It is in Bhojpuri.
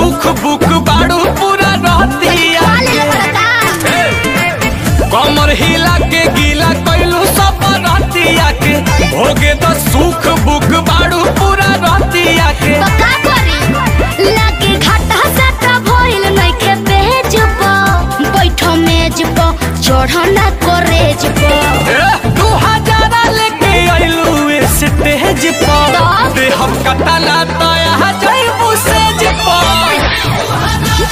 सुख बुक बाड़ू पूरा रहतिया कमर हिला के गीला कैलू सब रहतिया के भोगे तो सुख बुक बाड़ू पूरा रहतिया के चढ़ना करेज पर 2000 लेके आइलू स्टेज पर दे हम कतला तो यहाँ जाइबू सेज पर